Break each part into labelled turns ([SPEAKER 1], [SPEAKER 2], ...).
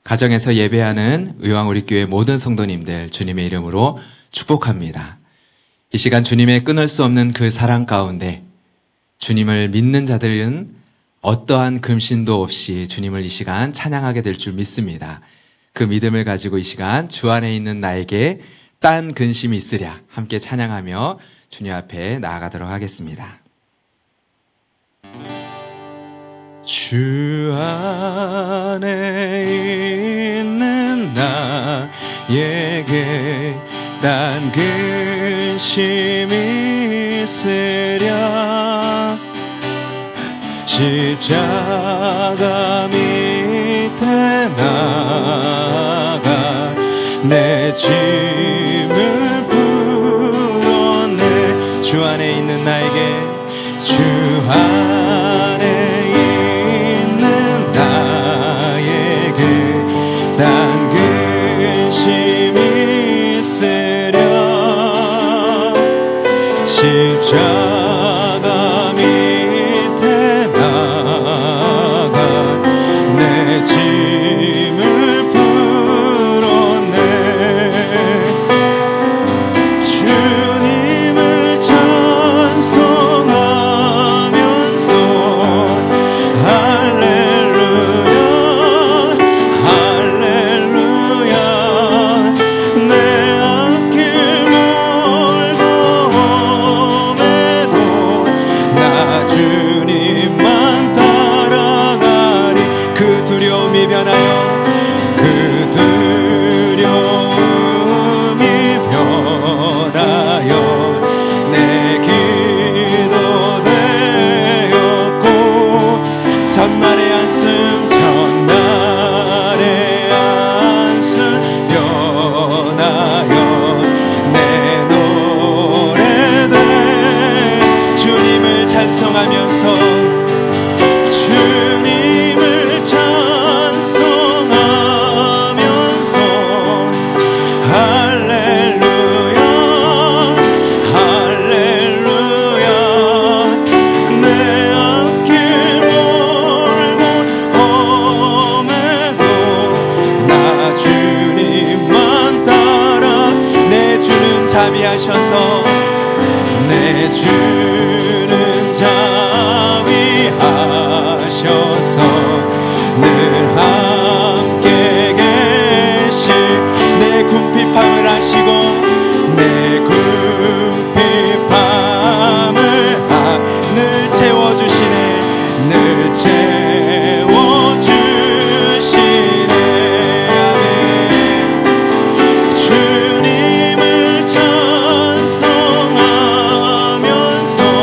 [SPEAKER 1] 가정에서 예배하는 의왕우리교회 모든 성도님들 주님의 이름으로 축복합니다. 이 시간 주님의 끊을 수 없는 그 사랑 가운데 주님을 믿는 자들은 어떠한 금신도 없이 주님을 이 시간 찬양하게 될 줄 믿습니다. 그 믿음을 가지고 이 시간 주 안에 있는 나에게 딴 근심이 있으랴 함께 찬양하며 주님 앞에 나아가도록 하겠습니다. 주 안에 있는 나에게 딴 근심이 있으랴 십자가 밑에 나가 내 짐을 풀었네. 주 안에 있는 나에게 주 안에 있는 나에게 딴 근심이 있으랴 십자가 밑에 나가 내 짐을 풀었네. 주님을 찬송하면서 할렐루야 할렐루야 내 앞길 멀고 험해도 나 주님만 따라가리. 그 두려움이 변하여 그 두려움이 변하여 내 기도 되었고 전날의 한숨 전날의 한숨 변하여 내 노래 돼. 주님을 찬송하면서 주님을 찬송하면서 할렐루야 할렐루야 내 앞길 멀고 험해도 나 주님만 따라. 내 주는 자비하셔서 내 주는 자비하셔서 늘 함께 계시. 내 궁핍함을 아시고 내 궁핍함을 늘 채워주시네. 늘 채워주시네. 아멘. 주님을 찬송하면서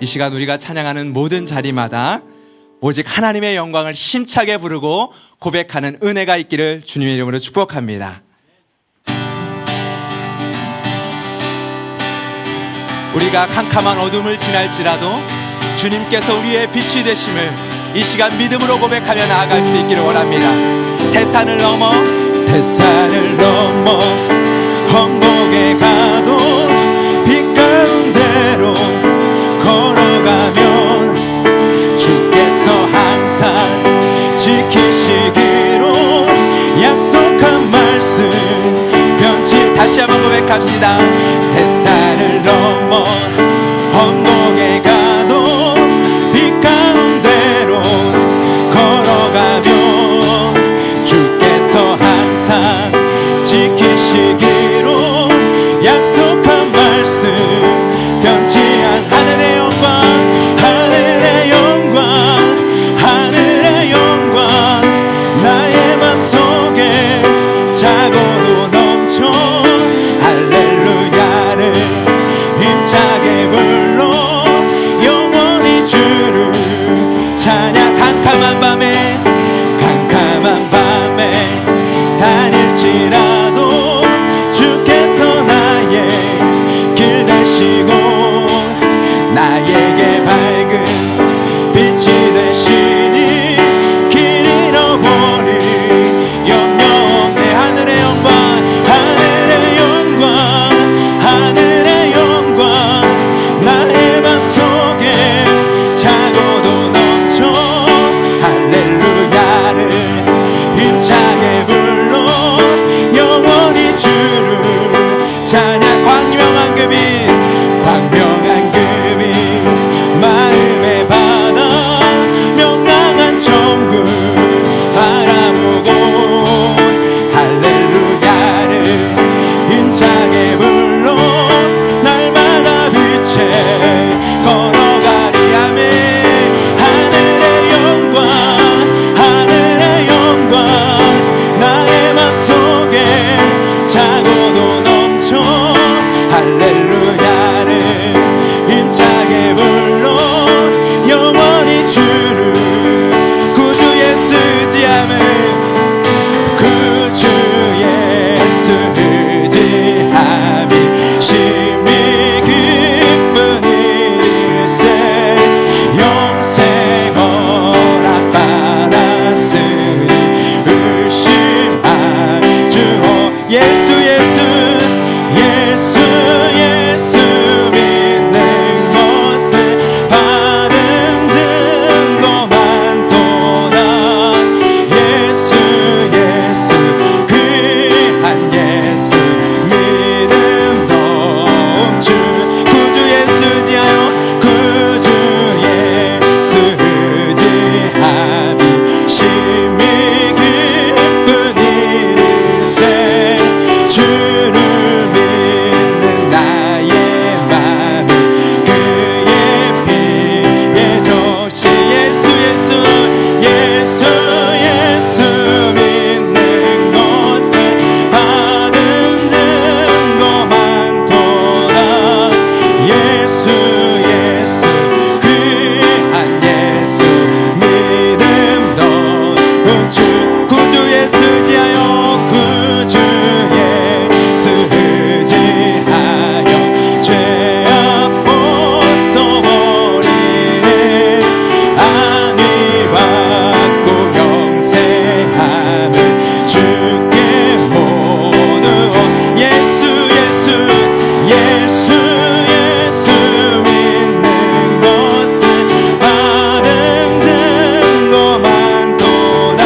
[SPEAKER 1] 이 시간 우리가 찬양하는 모든 자리마다 오직 하나님의 영광을 힘차게 부르고 고백하는 은혜가 있기를 주님의 이름으로 축복합니다. 우리가 캄캄한 어둠을 지날지라도 주님께서 우리의 빛이 되심을 이 시간 믿음으로 고백하며 나아갈 수 있기를 원합니다. 태산을 넘어 험곡에 가도 빛 가운데로 걸어가면 주께서 항상 지키시기로 약속한 말씀 변치. 다시 한번 고백합시다. 태산을 넘어 험곡에 가도 빛 가운데로 걸어가면 주께서 항상 지키시기로 약속한 말씀 변치 않. 하늘의 영광, 하늘의 영광, 하늘의 영광 나의 맘속에 차고도 넘쳐 할렐루야를 힘차게 불러 영원히 주를 찬양. 캄캄한 밤에 다닐지라도 주께서 나의 길 되시고 나에게 밝은 빛이 되시니 길 잃어버릴 염려 없네. 하늘의 영광, 하늘의 영광, 하늘의 영광 나의 맘속에 차고도 넘쳐 할렐루야를 힘차게 불러 영원히 주를 찬양. 광명한 그 빛, 광명한 그 빛 마음의 바다 명랑한 천국 바라보고 할렐루야를 힘차게 불러 날마다 빛에 걸어가리. 아멘. 하늘의 영광, 하늘의 영광 나의 맘속에 차고도 넘쳐 할렐루야를 힘차게 불러 영원히 주를 구주 예수 의지함을 구주 예수 의지함이 심히 기쁜 일세 영생 허락 받았으니 의심할 주호. 예수 믿는 것을 받은 증거 많도다. 예수 귀한 예수 믿음 넣은 주 구주 예수 의지하여 구주 예수 의지함이 심히 기쁜 일세 주를 믿는 나의 마음은 그의 피에 적시. 예수 믿는 것을 받은 증거 많도다. 예수 귀한 예수 믿음 넣은 주 구주 예수 의지하여 구주 예수 의지하여 죄악 벗어버리네. 안위 받고 영생함을 주께 모두. 예수 믿는 것을 받은 증거 많도다.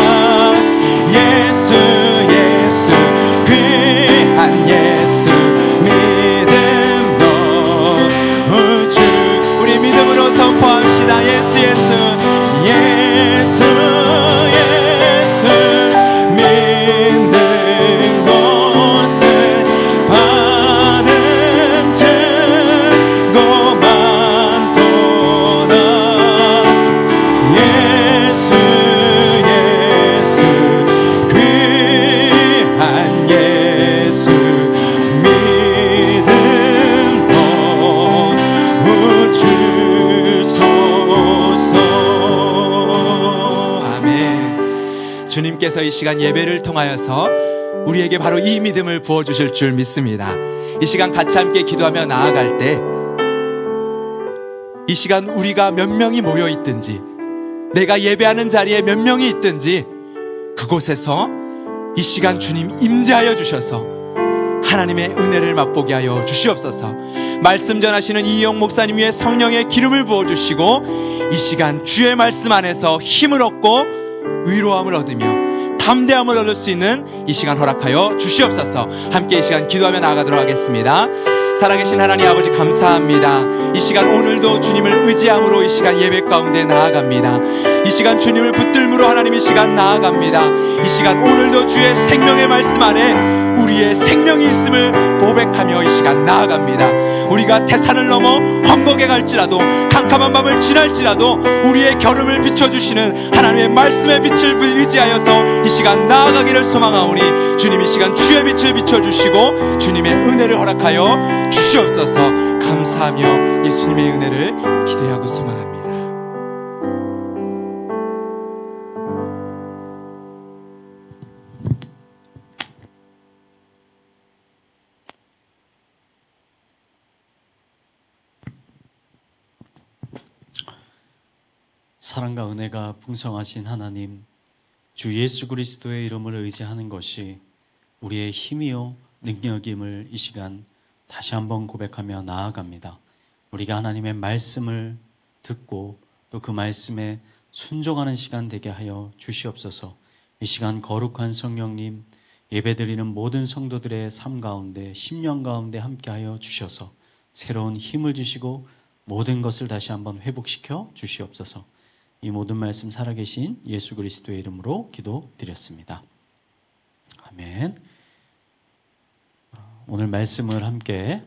[SPEAKER 1] 주님께서 이 시간 예배를 통하여서 우리에게 바로 이 믿음을 부어주실 줄 믿습니다. 이 시간 같이 함께 기도하며 나아갈 때 이 시간 우리가 몇 명이 모여 있든지, 내가 예배하는 자리에 몇 명이 있든지 그곳에서 이 시간 주님 임재하여 주셔서 하나님의 은혜를 맛보게 하여 주시옵소서. 말씀 전하시는 이영 목사님 위에 성령의 기름을 부어주시고 이 시간 주의 말씀 안에서 힘을 얻고 위로함을 얻으며 담대함을 얻을 수 있는 이 시간 허락하여 주시옵소서. 함께 이 시간 기도하며 나아가도록 하겠습니다. 살아계신 하나님 아버지 감사합니다. 이 시간 오늘도 주님을 의지함으로 이 시간 예배 가운데 나아갑니다. 이 시간 주님을 붙들므로 하나님 이 시간 나아갑니다. 이 시간 오늘도 주의 생명의 말씀 안에 우리의 생명이 있음을 고백하며 이 시간 나아갑니다. 우리가 태산을 넘어 험곡에 갈지라도 캄캄한 밤을 지날지라도 우리의 결음을 비춰주시는 하나님의 말씀의 빛을 의지하여서 이 시간 나아가기를 소망하오니 주님 이 시간 주의 빛을 비춰주시고 주님의 은혜를 허락하여 주시옵소서. 감사하며 예수님의 은혜를 기대하고 소망합니다.
[SPEAKER 2] 사랑과 은혜가 풍성하신 하나님, 주 예수 그리스도의 이름을 의지하는 것이 우리의 힘이요 능력임을 이 시간 다시 한번 고백하며 나아갑니다. 우리가 하나님의 말씀을 듣고 또 그 말씀에 순종하는 시간 되게 하여 주시옵소서. 이 시간 거룩한 성령님, 예배드리는 모든 성도들의 삶 가운데, 심령 가운데 함께하여 주셔서 새로운 힘을 주시고 모든 것을 다시 한번 회복시켜 주시옵소서. 이 모든 말씀 살아계신 예수 그리스도의 이름으로 기도드렸습니다. 아멘. 오늘 말씀을 함께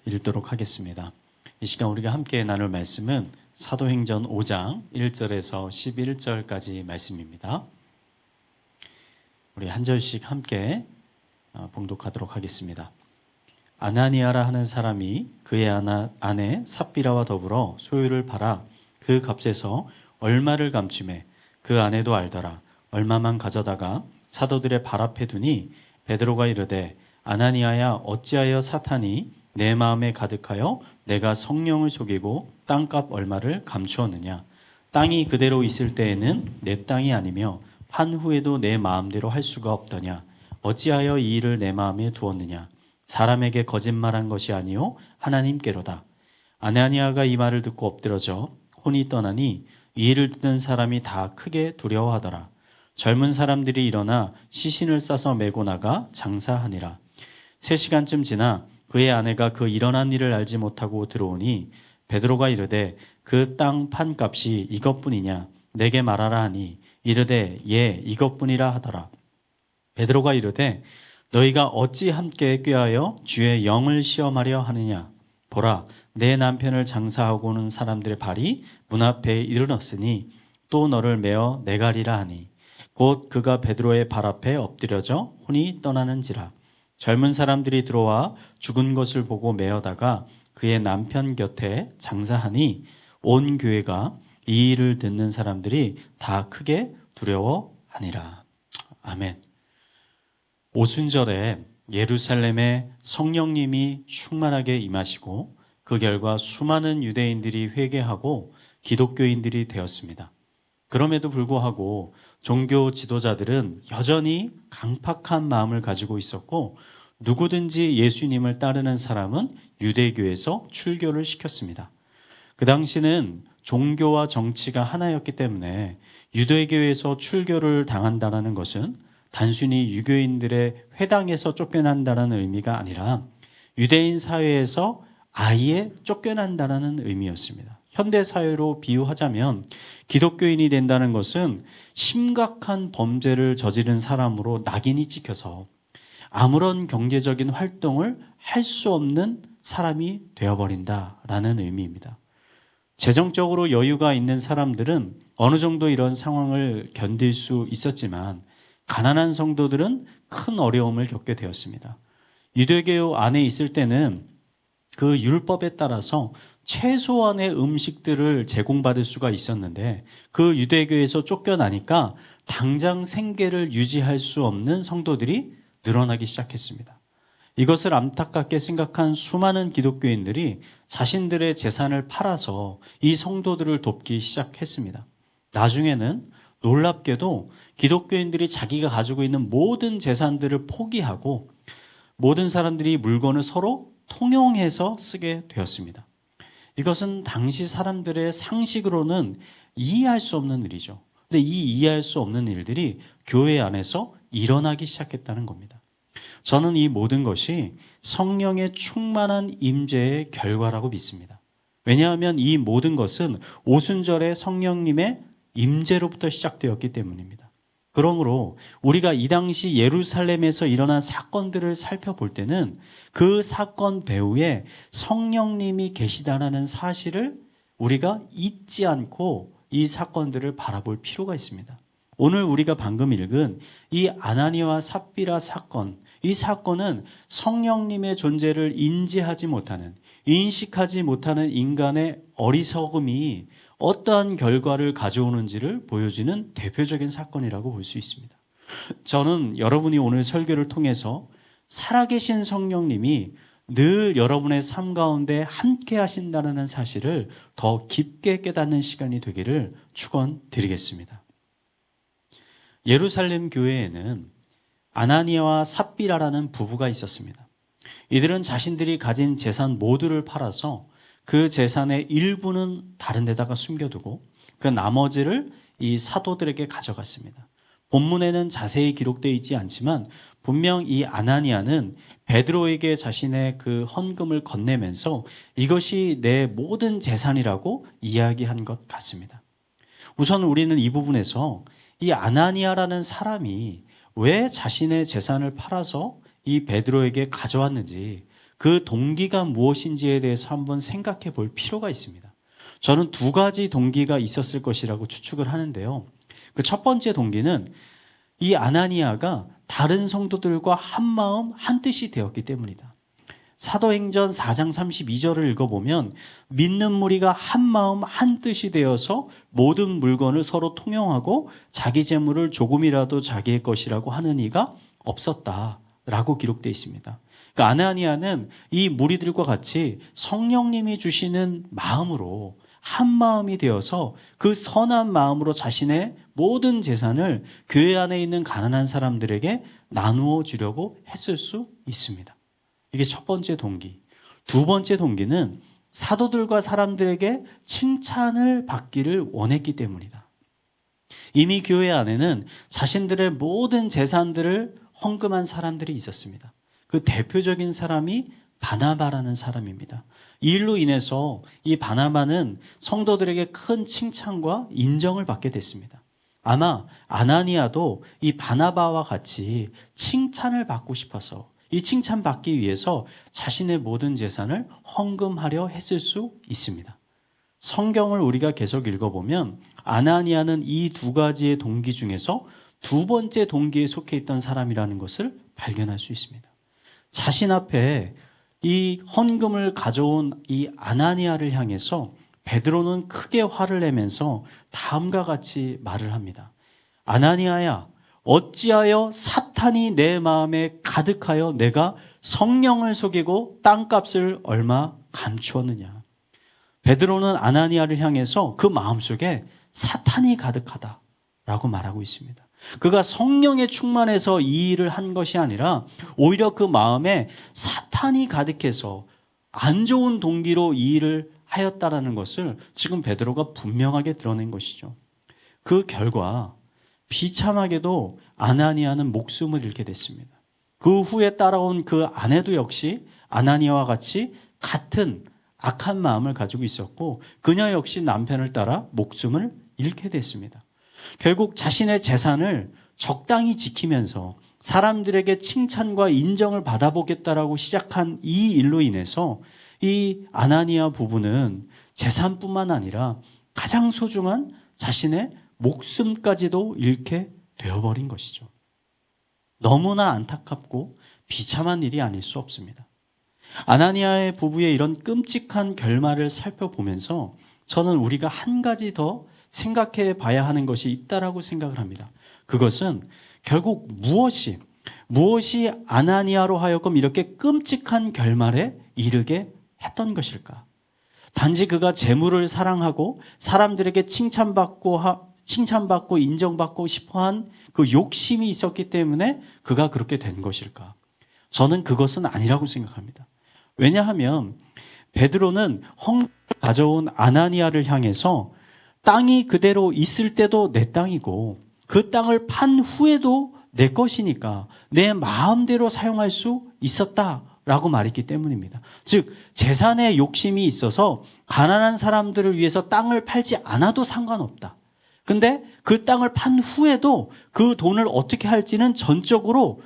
[SPEAKER 2] 읽도록 하겠습니다. 이 시간 우리가 함께 나눌 말씀은 사도행전 5장 1절에서 11절까지 말씀입니다. 우리 한 절씩 함께 봉독하도록 하겠습니다. 아나니아라 하는 사람이 그의 아내 삽비라와 더불어 소유를 팔아 그 값에서 얼마를 감추매 그 아내도 알더라. 얼마만 가져다가 사도들의 발 앞에 두니 베드로가 이르되 아나니아야 어찌하여 사탄이 내 마음에 가득하여 내가 성령을 속이고 땅값 얼마를 감추었느냐. 땅이 그대로 있을 때에는 내 땅이 아니며 판 후에도 내 마음대로 할 수가 없더냐. 어찌하여 이 일을 내 마음에 두었느냐. 사람에게 거짓말한 것이 아니요 하나님께로다. 아나니아가 이 말을 듣고 엎드러져 혼이 떠나니 이 일을 듣는 사람이 다 크게 두려워하더라. 젊은 사람들이 일어나 시신을 싸서 메고 나가 장사하니라. 3시간쯤 지나 그의 아내가 그 일어난 일을 알지 못하고 들어오니 베드로가 이르되 그 땅 판값이 이것뿐이냐 내게 말하라 하니 이르되 예 이것뿐이라 하더라. 베드로가 이르되 너희가 어찌 함께 꾀하여 주의 영을 시험하려 하느냐. 보라 내 남편을 장사하고는 사람들의 발이 문 앞에 이르렀으니 또 너를 메어 내가리라 하니 곧 그가 베드로의 발 앞에 엎드려져 혼이 떠나는지라. 젊은 사람들이 들어와 죽은 것을 보고 메어다가 그의 남편 곁에 장사하니 온 교회가 이 일을 듣는 사람들이 다 크게 두려워하니라. 아멘. 오순절에 예루살렘에 성령님이 충만하게 임하시고 그 결과 수많은 유대인들이 회개하고 기독교인들이 되었습니다. 그럼에도 불구하고 종교 지도자들은 여전히 강팍한 마음을 가지고 있었고 누구든지 예수님을 따르는 사람은 유대교에서 출교를 시켰습니다. 그 당시는 종교와 정치가 하나였기 때문에 유대교에서 출교를 당한다는 것은 단순히 유교인들의 회당에서 쫓겨난다는 의미가 아니라 유대인 사회에서 아예 쫓겨난다는 의미였습니다. 현대 사회로 비유하자면 기독교인이 된다는 것은 심각한 범죄를 저지른 사람으로 낙인이 찍혀서 아무런 경제적인 활동을 할 수 없는 사람이 되어버린다라는 의미입니다. 재정적으로 여유가 있는 사람들은 어느 정도 이런 상황을 견딜 수 있었지만 가난한 성도들은 큰 어려움을 겪게 되었습니다. 유대교 안에 있을 때는 그 율법에 따라서 최소한의 음식들을 제공받을 수가 있었는데 그 유대교에서 쫓겨나니까 당장 생계를 유지할 수 없는 성도들이 늘어나기 시작했습니다. 이것을 안타깝게 생각한 수많은 기독교인들이 자신들의 재산을 팔아서 이 성도들을 돕기 시작했습니다. 나중에는 놀랍게도 기독교인들이 자기가 가지고 있는 모든 재산들을 포기하고 모든 사람들이 물건을 서로 통용해서 쓰게 되었습니다. 이것은 당시 사람들의 상식으로는 이해할 수 없는 일이죠. 근데 이 이해할 수 없는 일들이 교회 안에서 일어나기 시작했다는 겁니다. 저는 이 모든 것이 성령의 충만한 임재의 결과라고 믿습니다. 왜냐하면 이 모든 것은 오순절의 성령님의 임재로부터 시작되었기 때문입니다. 그러므로 우리가 이 당시 예루살렘에서 일어난 사건들을 살펴볼 때는 그 사건 배후에 성령님이 계시다라는 사실을 우리가 잊지 않고 이 사건들을 바라볼 필요가 있습니다. 오늘 우리가 방금 읽은 이 아나니아와 삽비라 사건, 이 사건은 성령님의 존재를 인지하지 못하는, 인식하지 못하는 인간의 어리석음이 어떠한 결과를 가져오는지를 보여주는 대표적인 사건이라고 볼 수 있습니다. 저는 여러분이 오늘 설교를 통해서 살아계신 성령님이 늘 여러분의 삶 가운데 함께 하신다는 사실을 더 깊게 깨닫는 시간이 되기를 축원드리겠습니다. 예루살렘 교회에는 아나니아와 삽비라라는 부부가 있었습니다. 이들은 자신들이 가진 재산 모두를 팔아서 그 재산의 일부는 다른 데다가 숨겨두고 그 나머지를 이 사도들에게 가져갔습니다. 본문에는 자세히 기록되어 있지 않지만 분명 이 아나니아는 베드로에게 자신의 그 헌금을 건네면서 이것이 내 모든 재산이라고 이야기한 것 같습니다. 우선 우리는 이 부분에서 이 아나니아라는 사람이 왜 자신의 재산을 팔아서 이 베드로에게 가져왔는지 그 동기가 무엇인지에 대해서 한번 생각해 볼 필요가 있습니다. 저는 두 가지 동기가 있었을 것이라고 추측을 하는데요. 그 첫 번째 동기는 이 아나니아가 다른 성도들과 한마음 한뜻이 되었기 때문이다. 사도행전 4장 32절을 읽어보면 믿는 무리가 한마음 한뜻이 되어서 모든 물건을 서로 통용하고 자기 재물을 조금이라도 자기의 것이라고 하는 이가 없었다라고 기록되어 있습니다. 그러니까 아나니아는 이 무리들과 같이 성령님이 주시는 마음으로 한 마음이 되어서 그 선한 마음으로 자신의 모든 재산을 교회 안에 있는 가난한 사람들에게 나누어 주려고 했을 수 있습니다. 이게 첫 번째 동기. 두 번째 동기는 사도들과 사람들에게 칭찬을 받기를 원했기 때문이다. 이미 교회 안에는 자신들의 모든 재산들을 헌금한 사람들이 있었습니다. 그 대표적인 사람이 바나바라는 사람입니다. 이 일로 인해서 이 바나바는 성도들에게 큰 칭찬과 인정을 받게 됐습니다. 아마 아나니아도 이 바나바와 같이 칭찬을 받고 싶어서 이 칭찬받기 위해서 자신의 모든 재산을 헌금하려 했을 수 있습니다. 성경을 우리가 계속 읽어보면 아나니아는 이 두 가지의 동기 중에서 두 번째 동기에 속해 있던 사람이라는 것을 발견할 수 있습니다. 자신 앞에 이 헌금을 가져온 이 아나니아를 향해서 베드로는 크게 화를 내면서 다음과 같이 말을 합니다. 아나니아야, 어찌하여 사탄이 내 마음에 가득하여 내가 성령을 속이고 땅값을 얼마 감추었느냐. 베드로는 아나니아를 향해서 그 마음속에 사탄이 가득하다라고 말하고 있습니다. 그가 성령에 충만해서 이 일을 한 것이 아니라 오히려 그 마음에 사탄이 가득해서 안 좋은 동기로 이 일을 하였다라는 것을 지금 베드로가 분명하게 드러낸 것이죠. 그 결과 비참하게도 아나니아는 목숨을 잃게 됐습니다. 그 후에 따라온 그 아내도 역시 아나니아와 같이 같은 악한 마음을 가지고 있었고 그녀 역시 남편을 따라 목숨을 잃게 됐습니다. 결국 자신의 재산을 적당히 지키면서 사람들에게 칭찬과 인정을 받아보겠다라고 시작한 이 일로 인해서 이 아나니아 부부는 재산뿐만 아니라 가장 소중한 자신의 목숨까지도 잃게 되어버린 것이죠. 너무나 안타깝고 비참한 일이 아닐 수 없습니다. 아나니아의 부부의 이런 끔찍한 결말을 살펴보면서 저는 우리가 한 가지 더 생각해 봐야 하는 것이 있다라고 생각을 합니다. 그것은 결국 무엇이 아나니아로 하여금 이렇게 끔찍한 결말에 이르게 했던 것일까? 단지 그가 재물을 사랑하고 사람들에게 칭찬받고 인정받고 싶어한 그 욕심이 있었기 때문에 그가 그렇게 된 것일까? 저는 그것은 아니라고 생각합니다. 왜냐하면 베드로는 헝 가져온 아나니아를 향해서 땅이 그대로 있을 때도 내 땅이고 그 땅을 판 후에도 내 것이니까 내 마음대로 사용할 수 있었다라고 말했기 때문입니다. 즉 재산에 욕심이 있어서 가난한 사람들을 위해서 땅을 팔지 않아도 상관없다. 근데 그 땅을 판 후에도 그 돈을 어떻게 할지는 전적으로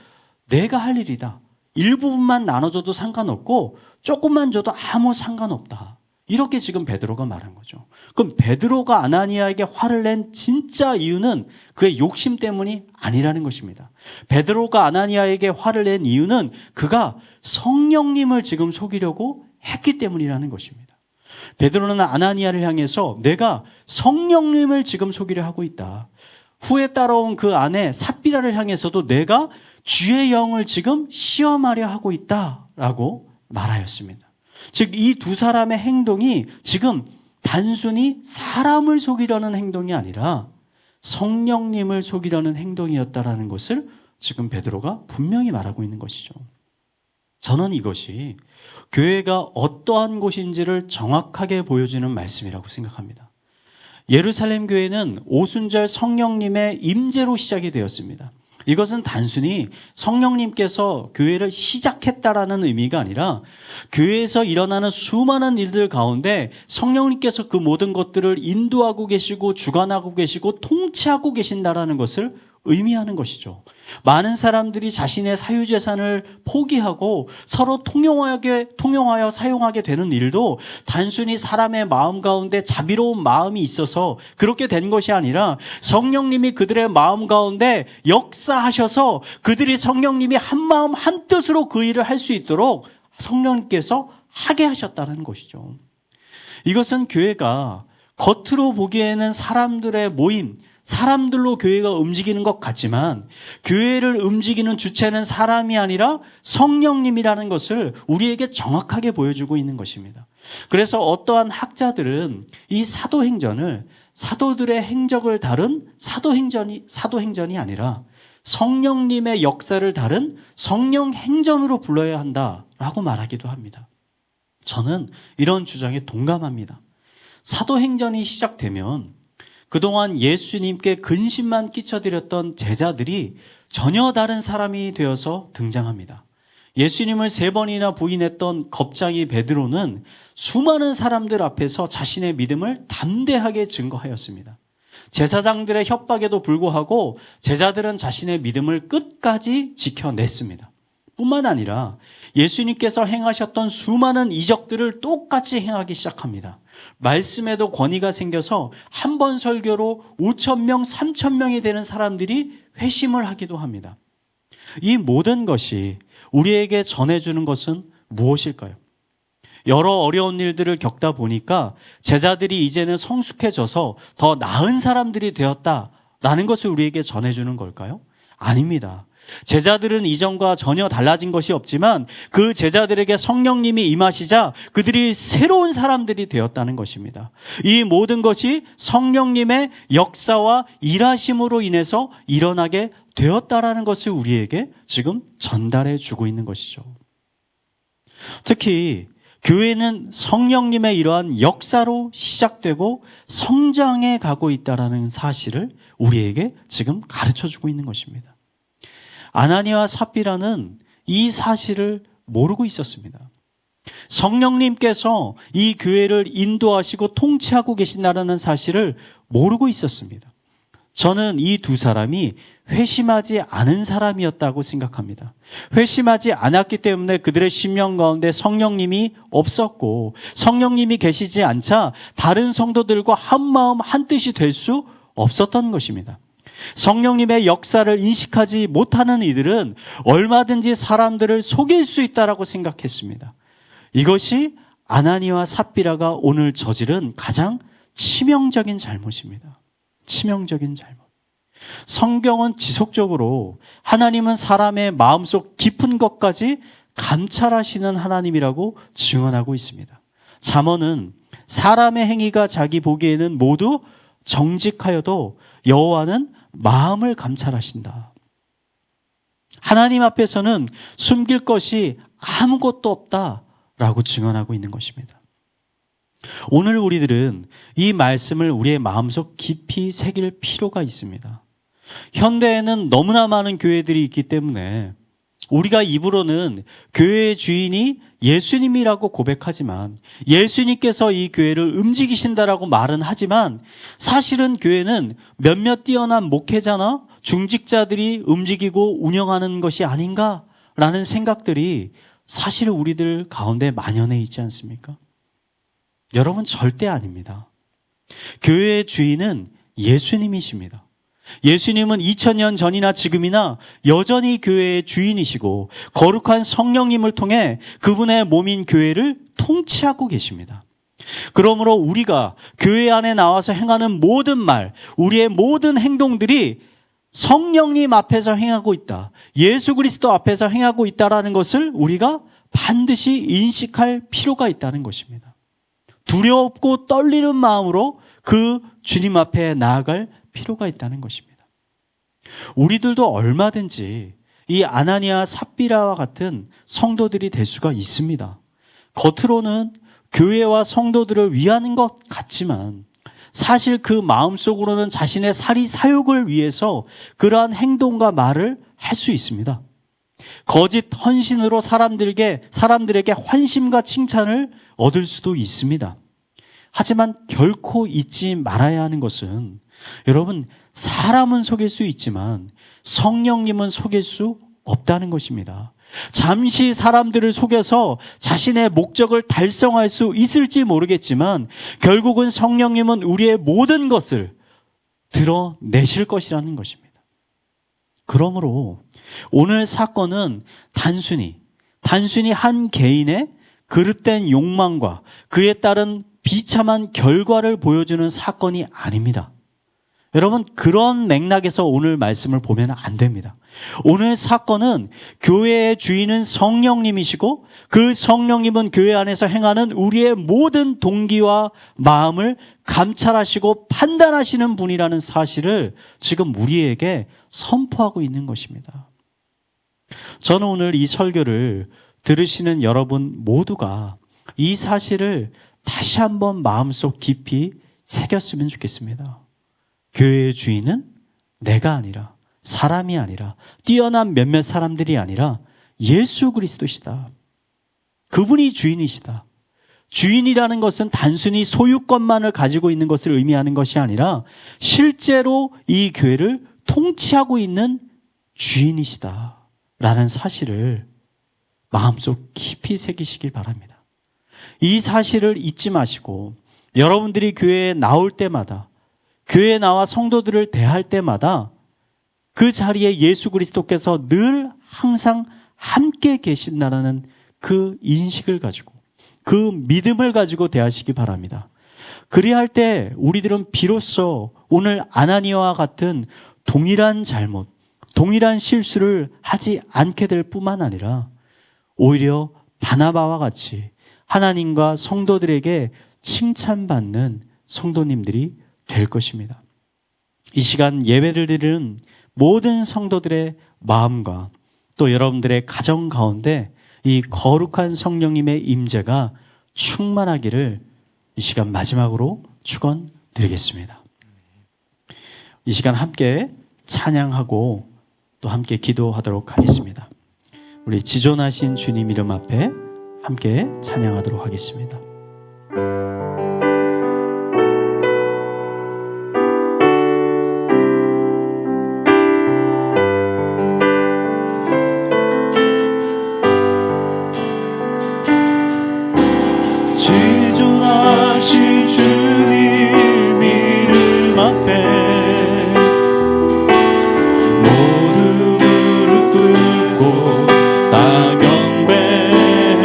[SPEAKER 2] 내가 할 일이다. 일부분만 나눠줘도 상관없고 조금만 줘도 아무 상관없다. 이렇게 지금 베드로가 말한 거죠. 그럼 베드로가 아나니아에게 화를 낸 진짜 이유는 그의 욕심 때문이 아니라는 것입니다. 베드로가 아나니아에게 화를 낸 이유는 그가 성령님을 지금 속이려고 했기 때문이라는 것입니다. 베드로는 아나니아를 향해서 내가 성령님을 지금 속이려 하고 있다. 후에 따라온 그 아내 삽비라를 향해서도 내가 주의 영을 지금 시험하려 하고 있다라고 말하였습니다. 즉 이 두 사람의 행동이 지금 단순히 사람을 속이려는 행동이 아니라 성령님을 속이려는 행동이었다라는 것을 지금 베드로가 분명히 말하고 있는 것이죠. 저는 이것이 교회가 어떠한 곳인지를 정확하게 보여주는 말씀이라고 생각합니다. 예루살렘 교회는 오순절 성령님의 임재로 시작이 되었습니다. 이것은 단순히 성령님께서 교회를 시작했다라는 의미가 아니라 교회에서 일어나는 수많은 일들 가운데 성령님께서 그 모든 것들을 인도하고 계시고 주관하고 계시고 통치하고 계신다라는 것을 의미하는 것이죠. 많은 사람들이 자신의 사유재산을 포기하고 서로 통용하여 사용하게 되는 일도 단순히 사람의 마음 가운데 자비로운 마음이 있어서 그렇게 된 것이 아니라 성령님이 그들의 마음 가운데 역사하셔서 그들이 성령님이 한 마음 한 뜻으로 그 일을 할 수 있도록 성령님께서 하게 하셨다는 것이죠. 이것은 교회가 겉으로 보기에는 사람들의 모임, 사람들로 교회가 움직이는 것 같지만 교회를 움직이는 주체는 사람이 아니라 성령님이라는 것을 우리에게 정확하게 보여주고 있는 것입니다. 그래서 어떠한 학자들은 이 사도행전을 사도들의 행적을 다룬 사도행전이 아니라 성령님의 역사를 다룬 성령행전으로 불러야 한다라고 말하기도 합니다. 저는 이런 주장에 동감합니다. 사도행전이 시작되면 그동안 예수님께 근심만 끼쳐드렸던 제자들이 전혀 다른 사람이 되어서 등장합니다. 예수님을 3번이나 부인했던 겁쟁이 베드로는 수많은 사람들 앞에서 자신의 믿음을 담대하게 증거하였습니다. 제사장들의 협박에도 불구하고 제자들은 자신의 믿음을 끝까지 지켜냈습니다. 뿐만 아니라 예수님께서 행하셨던 수많은 이적들을 똑같이 행하기 시작합니다. 말씀에도 권위가 생겨서 한 번 설교로 5,000명, 3,000명이 되는 사람들이 회심을 하기도 합니다. 이 모든 것이 우리에게 전해주는 것은 무엇일까요? 여러 어려운 일들을 겪다 보니까 제자들이 이제는 성숙해져서 더 나은 사람들이 되었다라는 것을 우리에게 전해주는 걸까요? 아닙니다. 제자들은 이전과 전혀 달라진 것이 없지만 그 제자들에게 성령님이 임하시자 그들이 새로운 사람들이 되었다는 것입니다. 이 모든 것이 성령님의 역사와 일하심으로 인해서 일어나게 되었다라는 것을 우리에게 지금 전달해 주고 있는 것이죠. 특히 교회는 성령님의 이러한 역사로 시작되고 성장해 가고 있다는 사실을 우리에게 지금 가르쳐 주고 있는 것입니다. 아나니아와 삽비라는 이 사실을 모르고 있었습니다. 성령님께서 이 교회를 인도하시고 통치하고 계신다는 사실을 모르고 있었습니다. 저는 이 두 사람이 회심하지 않은 사람이었다고 생각합니다. 회심하지 않았기 때문에 그들의 심령 가운데 성령님이 없었고 성령님이 계시지 않자 다른 성도들과 한 마음 한 뜻이 될 수 없었던 것입니다. 성령님의 역사를 인식하지 못하는 이들은 얼마든지 사람들을 속일 수 있다라고 생각했습니다. 이것이 아나니아와 삽비라가 오늘 저지른 가장 치명적인 잘못입니다. 치명적인 잘못. 성경은 지속적으로 하나님은 사람의 마음속 깊은 것까지 감찰하시는 하나님이라고 증언하고 있습니다. 잠언은 사람의 행위가 자기 보기에는 모두 정직하여도 여호와는 마음을 감찰하신다. 하나님 앞에서는 숨길 것이 아무것도 없다라고 증언하고 있는 것입니다. 오늘 우리들은 이 말씀을 우리의 마음속 깊이 새길 필요가 있습니다. 현대에는 너무나 많은 교회들이 있기 때문에 우리가 입으로는 교회의 주인이 예수님이라고 고백하지만 예수님께서 이 교회를 움직이신다라고 말은 하지만 사실은 교회는 몇몇 뛰어난 목회자나 중직자들이 움직이고 운영하는 것이 아닌가라는 생각들이 사실 우리들 가운데 만연해 있지 않습니까? 여러분, 절대 아닙니다. 교회의 주인은 예수님이십니다. 예수님은 2000년 전이나 지금이나 여전히 교회의 주인이시고 거룩한 성령님을 통해 그분의 몸인 교회를 통치하고 계십니다. 그러므로 우리가 교회 안에 나와서 행하는 모든 말, 우리의 모든 행동들이 성령님 앞에서 행하고 있다, 예수 그리스도 앞에서 행하고 있다라는 것을 우리가 반드시 인식할 필요가 있다는 것입니다. 두렵고 떨리는 마음으로 그 주님 앞에 나아갈 필요가 있다는 것입니다. 우리들도 얼마든지 이 아나니아 삽비라와 같은 성도들이 될 수가 있습니다. 겉으로는 교회와 성도들을 위하는 것 같지만 사실 그 마음속으로는 자신의 사리 사욕을 위해서 그러한 행동과 말을 할 수 있습니다. 거짓 헌신으로 사람들에게 환심과 칭찬을 얻을 수도 있습니다. 하지만 결코 잊지 말아야 하는 것은 여러분, 사람은 속일 수 있지만 성령님은 속일 수 없다는 것입니다. 잠시 사람들을 속여서 자신의 목적을 달성할 수 있을지 모르겠지만 결국은 성령님은 우리의 모든 것을 드러내실 것이라는 것입니다. 그러므로 오늘 사건은 단순히 한 개인의 그릇된 욕망과 그에 따른 비참한 결과를 보여주는 사건이 아닙니다. 여러분, 그런 맥락에서 오늘 말씀을 보면 안 됩니다. 오늘 사건은 교회의 주인은 성령님이시고 그 성령님은 교회 안에서 행하는 우리의 모든 동기와 마음을 감찰하시고 판단하시는 분이라는 사실을 지금 우리에게 선포하고 있는 것입니다. 저는 오늘 이 설교를 들으시는 여러분 모두가 이 사실을 다시 한번 마음속 깊이 새겼으면 좋겠습니다. 교회의 주인은 내가 아니라, 사람이 아니라, 뛰어난 몇몇 사람들이 아니라 예수 그리스도시다. 그분이 주인이시다. 주인이라는 것은 단순히 소유권만을 가지고 있는 것을 의미하는 것이 아니라 실제로 이 교회를 통치하고 있는 주인이시다 라는 사실을 마음속 깊이 새기시길 바랍니다. 이 사실을 잊지 마시고 여러분들이 교회에 나올 때마다, 교회에 나와 성도들을 대할 때마다 그 자리에 예수 그리스도께서 늘 항상 함께 계신다는 그 인식을 가지고, 그 믿음을 가지고 대하시기 바랍니다. 그래야 할 때 우리들은 비로소 오늘 아나니아와 같은 동일한 잘못, 동일한 실수를 하지 않게 될 뿐만 아니라 오히려 바나바와 같이 하나님과 성도들에게 칭찬받는 성도님들이 될 것입니다. 이 시간 예배를 드리는 모든 성도들의 마음과 또 여러분들의 가정 가운데 이 거룩한 성령님의 임재가 충만하기를 이 시간 마지막으로 축원드리겠습니다. 이 시간 함께 찬양하고 또 함께 기도하도록 하겠습니다. 우리 지존하신 주님 이름 앞에 함께 찬양하도록 하겠습니다.
[SPEAKER 3] 지존하신 주님 이름 앞에 모두 무릎 꿇고 다 경배해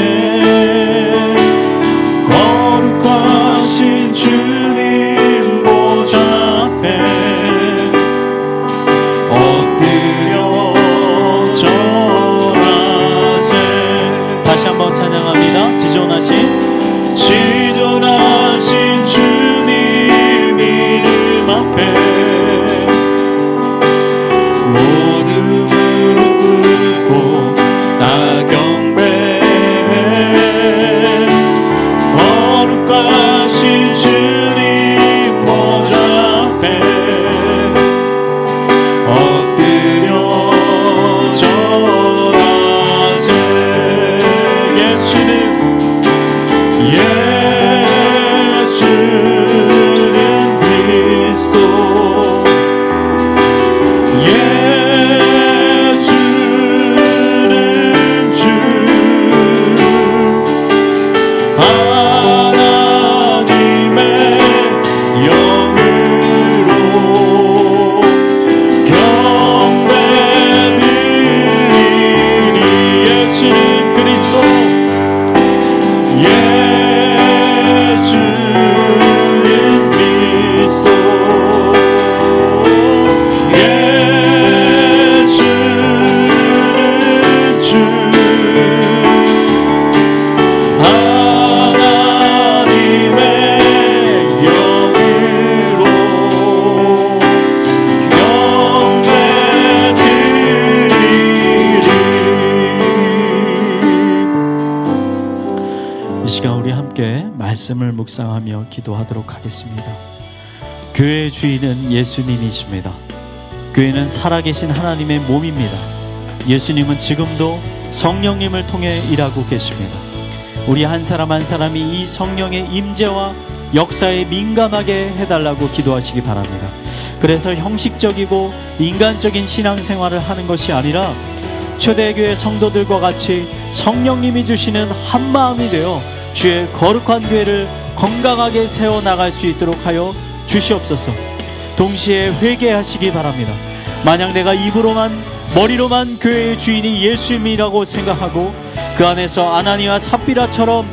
[SPEAKER 2] 말씀을 묵상하며 기도하도록 하겠습니다. 교회의 주인은 예수님이십니다. 교회는 살아계신 하나님의 몸입니다. 예수님은 지금도 성령님을 통해 일하고 계십니다. 우리 한 사람 한 사람이 이 성령의 임재와 역사에 민감하게 해달라고 기도하시기 바랍니다. 그래서 형식적이고 인간적인 신앙생활을 하는 것이 아니라 초대교회 성도들과 같이 성령님이 주시는 한마음이 되어 주의 거룩한 교회를 건강하게 세워나갈 수 있도록 하여 주시옵소서. 동시에 회개하시기 바랍니다. 만약 내가 입으로만 머리로만 교회의 주인이 예수님이라고 생각하고 그 안에서 아나니와 삽비라처럼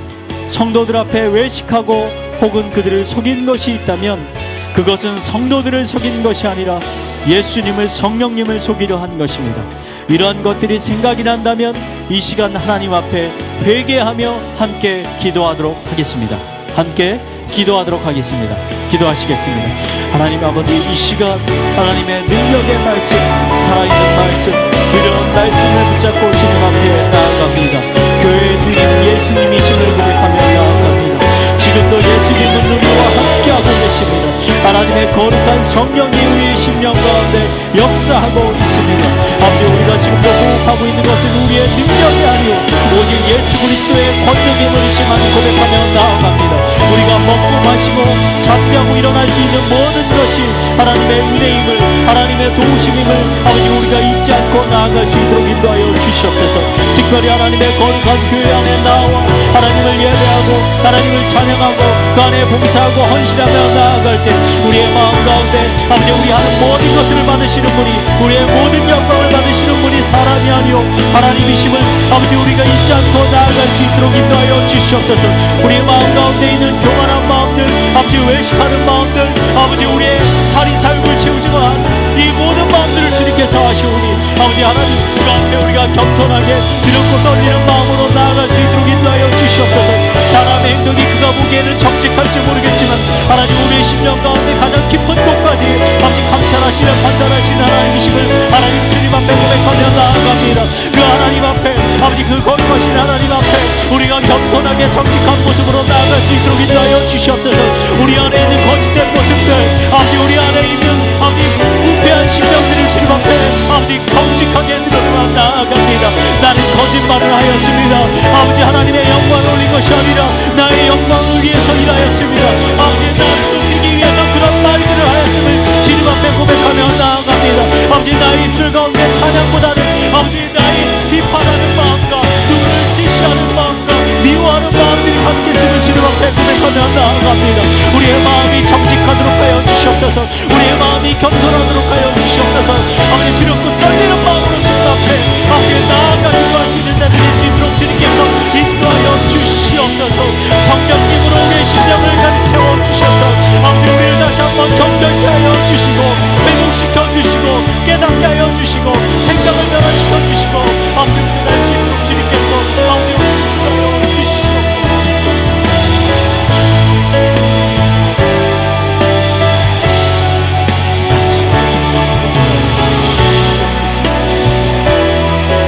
[SPEAKER 2] 성도들 앞에 외식하고 혹은 그들을 속인 것이 있다면 그것은 성도들을 속인 것이 아니라 예수님을 성령님을 속이려 한 것입니다. 이러한 것들이 생각이 난다면 이 시간 하나님 앞에 회개하며 함께 기도하도록 하겠습니다. 함께 기도하도록 하겠습니다. 기도하시겠습니다. 하나님 아버지, 이 시간 하나님의 능력의 말씀, 살아있는 말씀, 두려운 말씀을 붙잡고 주님 앞에 나아갑니다. 교회의 주님 예수님이심을 고백하며 나아갑니다. 지금도 예수님은 우리와 함께하고 계십니다. 하나님의 거룩한 성령이 우리의 심령 가운데 역사하고 있습니다. 아버지, 우리가 지금도 호흡하고 있는 것은 우리의 능력이 아니오 오직 예수 그리스도의 권능의 분이심만을 고백하며 나아갑니다. 우리가 먹고 마시고 잠자고 일어날 수 있는 모든 것이 하나님의 은혜임을, 하나님의 도우심임을 아버지 우리가 잊지 않고 나아갈 수 있도록 인도하여 주시옵소서. 특별히 하나님의 거룩한 교회 안에 나와 하나님을 예배하고 하나님을 찬양하고 그 안에 봉사하고 헌신하며 나아갈 때 우리의 마음 가운데 아버지 우리 하는 모든 것을 받으시는 분이, 우리의 모든 영광을 받으시는 분이 사람이 아니오 하나님이심을 아버지 우리가 잊지 않고 나아갈 수 있도록 인도하여 주시옵소서. 우리의 마음 가운데 있는 교만한 마음들, 아버지 외식하는 마음들, 아버지 우리의 살인사욕을 채우지도 않은 이 모든 마음들을 주님께서 하시오니 아버지 하나님 그 앞에 우리가 겸손하게 두렵고 떨리는 마음으로 나아갈 수 있도록 인도하여 주시옵소서. 사람의 행동이 그가 보기에는 정직할지 모르겠지만 하나님 우리의 심령 가운데 가장 깊은 곳까지 아버지 감찰하시는 판단하시는 하나님이심을 하나님 주님 앞에 고백하며 나아갑니다. 그 하나님 앞에 아버지 그 거룩하신 하나님 앞에 우리가 겸손하게 정직한 모습으로 나아갈 수 있도록 인도하여 주시옵소서. 우리 안에 있는 거짓된 모습들, 아버지 우리 안에 있는 아버지 부패한 심령들을 주님 앞에 아버지 정직하게 드러나 나아갑니다. 나는 거짓말을 하였습니다. 아버지 하나님의 영광을 올린 것이 아니라 나의 영광을 위해서 일하였습니다. 아버지 나를 높이기 위해서 그런 말들을 하였음을 주님 앞에 고백하며 나아갑니다. 아버지 나의 입술 가운데 찬양보다는 아버지 나의 비판하는 마음과 누구를 지시하는 마음과 미워하는 마음들이 가득했음을 주님 앞에 고백하며 나아갑니다. 우리의 마음이 정직하도록 하여 주시옵소서. 우리의 마음이 겸손하도록 하여 주시옵소서. 아버지 두렵고 떨리는 마음으로 주님 앞에 아버지 나아가는 수 있는 자를 낼수 있도록 주님께서 인도하여 주시옵소서. 성령님으로 우리의 심령을 가득 채워 주셔서 아버지 우리를 다시 한번 정결케 하여 주시고 회복시켜 주시고 깨닫게 하여 주시고 생각을 변화시켜 주시고 아버지 우리를 날 수 있도록 주님께서 아버지 인도하여 주시옵소서.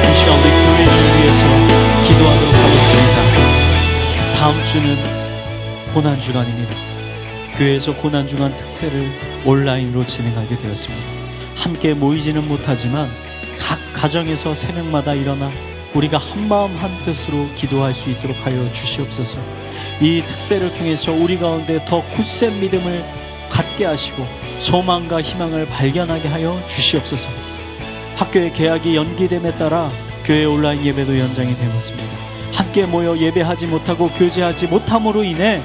[SPEAKER 2] 이 시간 우리 교회를 위해서 기도하도록 하겠습니다. 다음 주는 고난주간입니다. 교회에서 고난주간 특세를 온라인으로 진행하게 되었습니다. 함께 모이지는 못하지만 각 가정에서 새벽마다 일어나 우리가 한마음 한뜻으로 기도할 수 있도록 하여 주시옵소서. 이 특세를 통해서 우리 가운데 더 굳센 믿음을 갖게 하시고 소망과 희망을 발견하게 하여 주시옵소서. 학교의 개학이 연기됨에 따라 교회 온라인 예배도 연장이 되었습니다. 함께 모여 예배하지 못하고 교제하지 못함으로 인해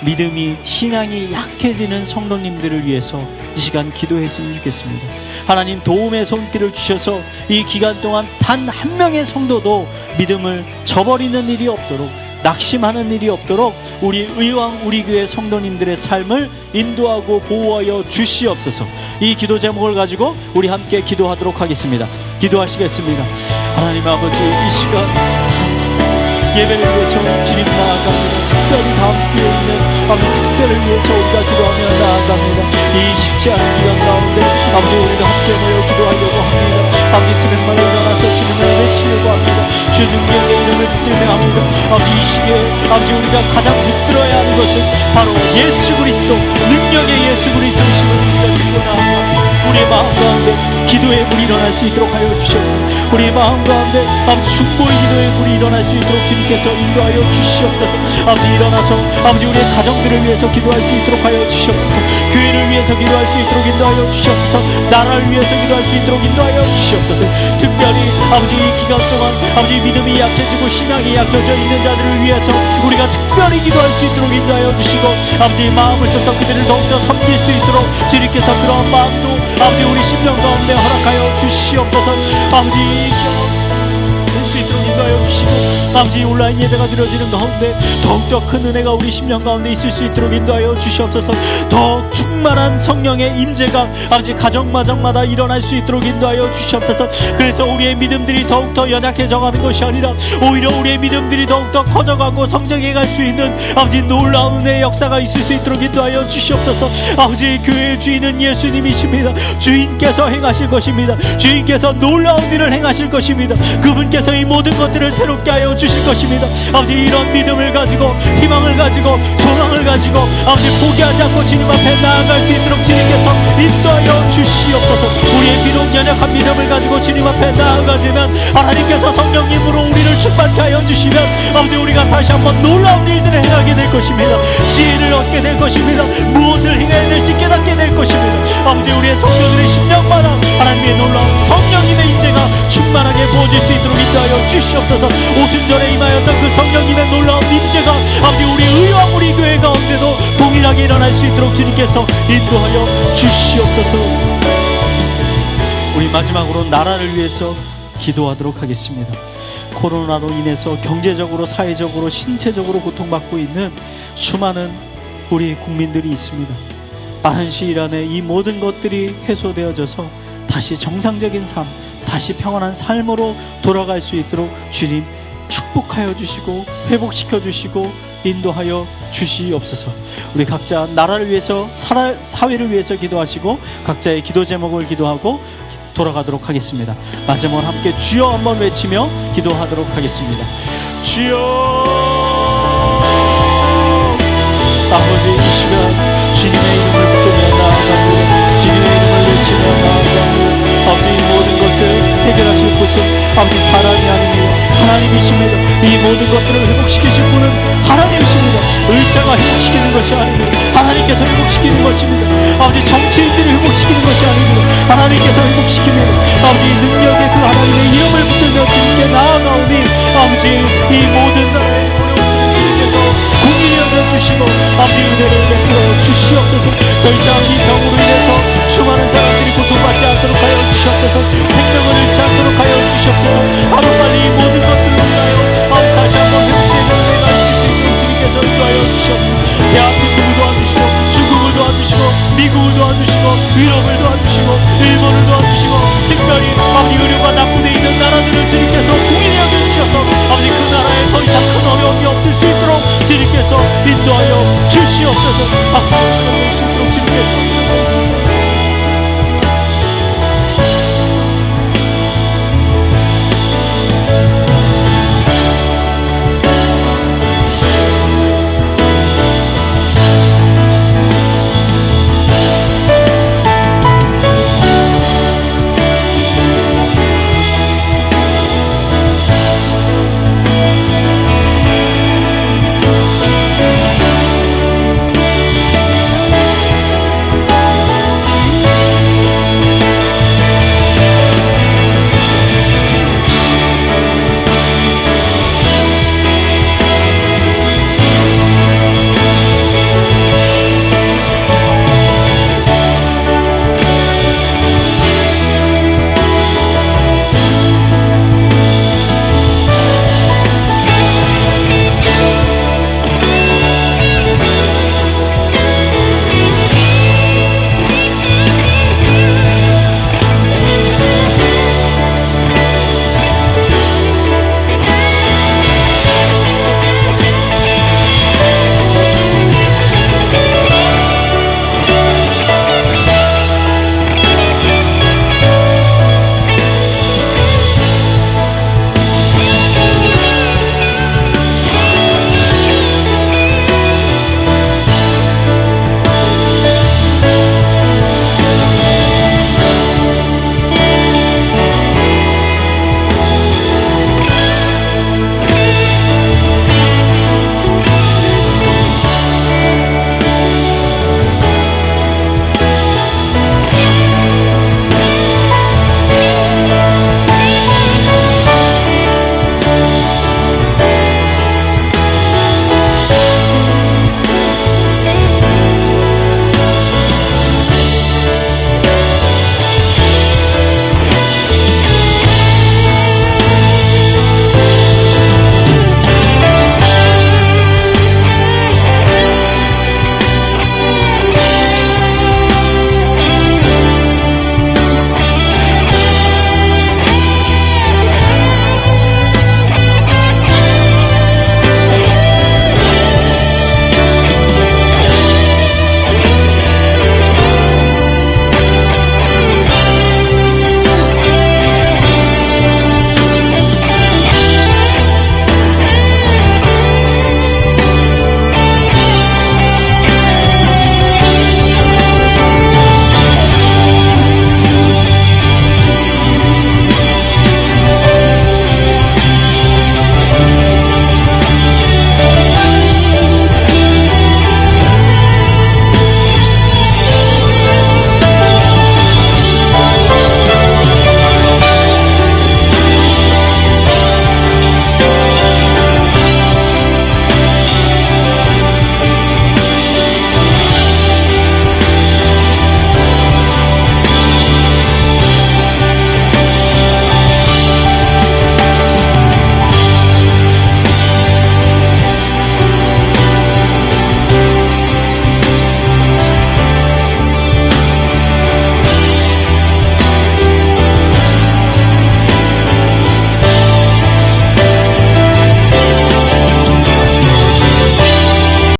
[SPEAKER 2] 믿음이, 신앙이 약해지는 성도님들을 위해서 이 시간 기도했으면 좋겠습니다. 하나님 도움의 손길을 주셔서 이 기간 동안 단 한 명의 성도도 믿음을 저버리는 일이 없도록, 낙심하는 일이 없도록 우리 의왕 우리 교회 성도님들의 삶을 인도하고 보호하여 주시옵소서. 이 기도 제목을 가지고 우리 함께 기도하도록 하겠습니다. 기도하시겠습니다. 하나님 아버지, 이 시간 예배를 위해서 주님 나아갑니다. 특별히 다음 기회에 있는 아버지 특세를 위해서 우리가 기도하며 나아갑니다. 이 쉽지 않은 기간 가운데 아버지 우리가 함께 모여 기도하려고 합니다. 아버지 새벽마다 일어나서 주님을 외치려고 합니다. 주 능력의 이름을 붙들며 합니다. 아버지 이 시기에 아버지 우리가 가장 붙들어야 하는 것은 바로 예수 그리스도, 능력의 예수 그리스도이심을 우리가 믿고 나아가 우리의 마음 가운데 기도의 불이 일어날 수 있도록 하여 주시옵소서. 우리의 마음 가운데 아버지 중보의 기도의 불이 일어날 수 있도록 주님께서 인도하여 주시옵소서. 아버지 일어나서 아버지 우리의 가정들을 위해서 기도할 수 있도록 하여 주시옵소서. 교회를 위해서 기도할 수 있도록 인도하여 주시옵소서. 나라를 위해서 기도할 수 있도록 인도하여 주시옵소서. 특별히 아버지 이 기간 동안 아버지 믿음이 약해지고 신앙이 약해져 있는 자들을 위해서 우리가 특별히 기도할 수 있도록 인도하여 주시고 아버지 마음을 써서 그들을 더욱더 섬길 수 있도록 주님께서 그러한 마음도 아버지 우리 심령 가운데 허락하여 주시옵소서. 아버지 수 있도록 인도하여 주시고 아버지 온라인 예배가 드려지는 가운데 더욱더 큰 은혜가 우리 심령 가운데 있을 수 있도록 인도하여 주시옵소서. 더 충만한 성령의 임재가 아버지 가정마다 일어날 수 있도록 인도하여 주시옵소서. 그래서 우리의 믿음들이 더욱더 연약해져가는 것이 아니라 오히려 우리의 믿음들이 더욱더 커져가고 성장해 갈 수 있는 아버지 놀라운 은혜의 역사가 있을 수 있도록 인도하여 주시옵소서. 아버지 교회의 주인은 예수님이십니다. 주인께서 행하실 것입니다. 주인께서 놀라운 일을 행하실 것입니다. 그분께서 이 모든 것들을 새롭게 하여 주실 것입니다. 아버지 이런 믿음을 가지고 희망을 가지고 소망을 가지고 아버지 포기하지 않고 주님 앞에 나아갈 수 있도록 주님께서 인도하여 주시옵소서. 우리의 비록 연약한 믿음을 가지고 주님 앞에 나아가지만 하나님께서 성령님으로 우리를 충만케 하여 주시면 아버지 우리가 다시 한번 놀라운 일들을 행하게 될 것입니다. 지혜를 얻게 될 것입니다. 무엇을 행해야 될지 깨닫게 될 것입니다. 아버지 우리의 성도들의 심령마다 하나님의 놀라운 성령님의 임재가 충만하게 부어질 수 있도록 인도하여 주시옵소서. 오순절에 임하였던 그 성령님의 놀라운 임재가 아버지 우리 의왕 우리 교회 가운데도 동일하게 일어날 수 있도록 주님께서 인도하여 주시옵소서. 우리 마지막으로 나라를 위해서 기도하도록 하겠습니다. 코로나로 인해서 경제적으로 사회적으로 신체적으로 고통받고 있는 수많은 우리 국민들이 있습니다. 빠른 시일 안에 이 모든 것들이 해소되어져서 다시 정상적인 삶, 다시 평안한 삶으로 돌아갈 수 있도록 주님 축복하여 주시고 회복시켜 주시고 인도하여 주시옵소서. 우리 각자 나라를 위해서 사회를 위해서 기도하시고 각자의 기도 제목을 기도하고 돌아가도록 하겠습니다. 마지막으로 함께 주여 한번 외치며 기도하도록 하겠습니다. 주여. 아버지 이 시간 주님의 이름을 붙들며 나아갑니다. 주님의 이름을 외치며 나아갑니다. 아버지 이 모든 것을 해결하실 분은 아버지 사람이 아닙니다. 하나님이십니다. 이 모든 것들을 회복시키실 분은 하나님이십니다. 의사가 회복시키는 것이 아닙니다. 하나님께서 회복시키는 것입니다. 아버지 정치인들이 회복시키는 것이 아닙니다. 하나님께서 회복시킵니다. 아버지 능력의 그 하나님의 이름을 붙들며 주님께 나아가오니 아버지 이 모든 나라의 어려움들을 주님께서 공의히 여겨주시고 아버지 은혜를 베풀어 주시옵소서. 더 이상 이 병으로 인해서 수많은 사람들이 고통받지 않도록 하여 주시옵소서. 생명을 잃지 않도록 하여 주시옵소서. 하루빨리 이 모든 것들을 위하여 다시 한번 회복되는 은혜가 있을 수 있도록 주님께서 인도하여 주시옵소서. 대한민국을 도와주시고 중국을 도와주시고 미국을 도와주시고 유럽을 도와주시고 일본을 도와주시고 특별히 아버지 의료가 낙후되어 있는 나라들을 주님께서 공인히 여겨주셔서 아버지 그 나라에 더 이상 큰 어려움이 없을 수 있도록 주님께서 인도하여 주시옵소서. 박수